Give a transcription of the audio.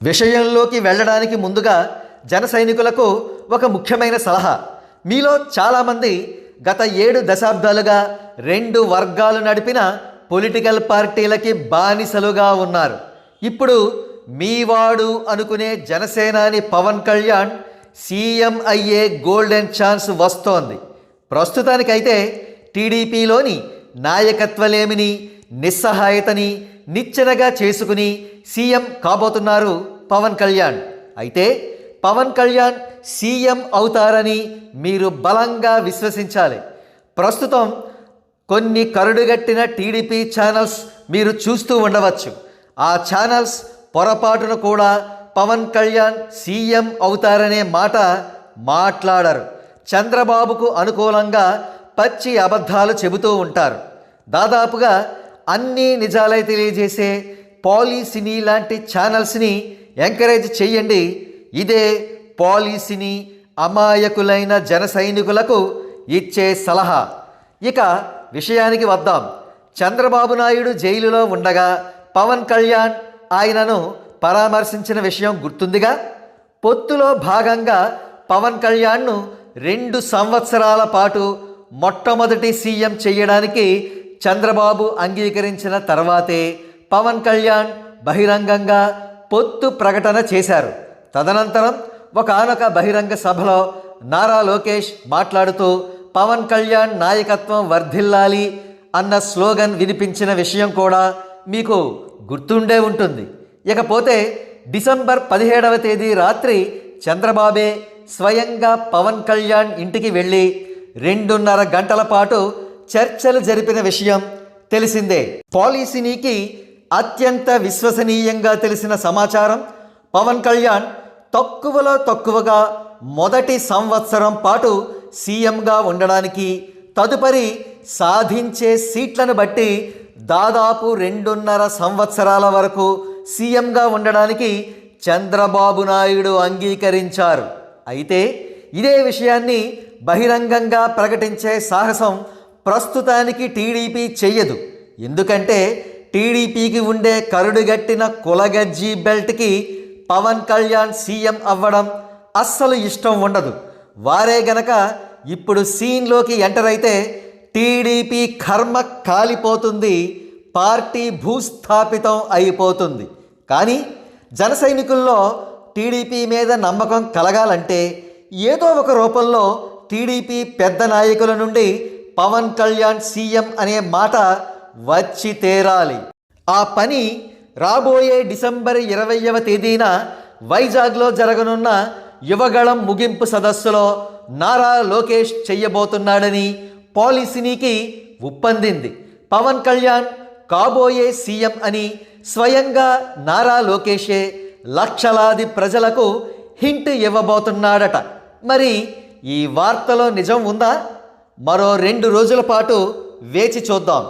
విషయంలోకి వెళ్ళడానికి ముందుగా జన సైనికులకు ఒక ముఖ్యమైన సలహా. మీలో చాలామంది గత 7 దశాబ్దాలుగా 2 వర్గాలు నడిపిన పొలిటికల్ పార్టీలకి బానిసలుగా ఉన్నారు. ఇప్పుడు మీవాడు అనుకునే జనసేనాని పవన్ కళ్యాణ్ సీఎం అయ్యే గోల్డెన్ ఛాన్స్ వస్తోంది. ప్రస్తుతానికైతే టీడీపీలోని నాయకత్వలేమిని, నిస్సహాయతని నిచ్చెనగా చేసుకుని సీఎం కాబోతున్నారు పవన్ కళ్యాణ్. అయితే పవన్ కళ్యాణ్ సీఎం అవుతారని మీరు బలంగా విశ్వసించాలి. ప్రస్తుతం కొన్ని కరుడుగట్టిన టీడీపీ ఛానల్స్ మీరు చూస్తూ ఉండవచ్చు. ఆ ఛానల్స్ పొరపాటును కూడా పవన్ కళ్యాణ్ సీఎం అవుతారనే మాట మాట్లాడరు. చంద్రబాబుకు అనుకూలంగా పచ్చి అబద్ధాలు చెబుతూ ఉంటారు. దాదాపుగా అన్ని నిజాలై తెలియజేసే పాలిసినీ లాంటి ఛానల్స్ని ఎంకరేజ్ చేయండి. ఇదే పాలిసినీ అమాయకులైన జన సైనికులకు ఇచ్చే సలహా. ఇక విషయానికి వద్దాం. చంద్రబాబు నాయుడు జైలులో ఉండగా పవన్ కళ్యాణ్ ఆయనను పరామర్శించిన విషయం గుర్తుందిగా. పొత్తులో భాగంగా పవన్ కళ్యాణ్ను 2 సంవత్సరాల పాటు మొట్టమొదటి సీఎం చేయడానికి చంద్రబాబు అంగీకరించిన తర్వాతే పవన్ కళ్యాణ్ బహిరంగంగా పొత్తు ప్రకటన చేశారు. తదనంతరం ఒకానొక బహిరంగ సభలో నారా లోకేష్ మాట్లాడుతూ పవన్ కళ్యాణ్ నాయకత్వం వర్ధిల్లాలి అన్న స్లోగన్ వినిపించిన విషయం కూడా మీకు గుర్తుండే ఉంటుంది. ఇకపోతే డిసెంబర్ 17వ తేదీ రాత్రి చంద్రబాబే స్వయంగా పవన్ కళ్యాణ్ ఇంటికి వెళ్ళి 2.5 గంటల పాటు చర్చలు జరిపిన విషయం తెలిసిందే. పాలిసినీకి అత్యంత విశ్వసనీయంగా తెలిసిన సమాచారం, పవన్ కళ్యాణ్ తక్కువలో తక్కువగా మొదటి సంవత్సరం పాటు సీఎంగా ఉండడానికి, తదుపరి సాధించే సీట్లను బట్టి దాదాపు 2.5 సంవత్సరాల వరకు సీఎంగా ఉండడానికి చంద్రబాబు నాయుడు అంగీకరించారు. అయితే ఇదే విషయాన్ని బహిరంగంగా ప్రకటించే సాహసం ప్రస్తుతానికి టీడీపీ చెయ్యదు. ఎందుకంటే టీడీపీకి ఉండే కరుడుగట్టిన కులగజ్జీ బెల్ట్కి పవన్ కళ్యాణ్ సీఎం అవ్వడం అస్సలు ఇష్టం ఉండదు. వారే గనక ఇప్పుడు సీన్లోకి ఎంటర్ అయితే టీడీపీ కర్మ కాలిపోతుంది, పార్టీ భూస్థాపితం అయిపోతుంది. కానీ జన సైనికుల్లో టీడీపీ మీద నమ్మకం కలగాలంటే ఏదో ఒక రూపంలో టీడీపీ పెద్ద నాయకుల నుండి పవన్ కళ్యాణ్ సీఎం అనే మాట వచ్చి తీరాలి. ఆ పని రాబోయే డిసెంబర్ 20వ తేదీన వైజాగ్లో జరగనున్న యువగళం ముగింపు సదస్సులో నారా లోకేష్ చెయ్యబోతున్నాడని పాలిసినీకి ఒప్పందింది. పవన్ కళ్యాణ్ కాబోయే సీఎం అని స్వయంగా నారా లోకేషే లక్షలాది ప్రజలకు హింట్ ఇవ్వబోతున్నాడట. మరి ఈ వార్తలో నిజం ఉందా? మరో 2 రోజుల పాటు వేచి చూద్దాం.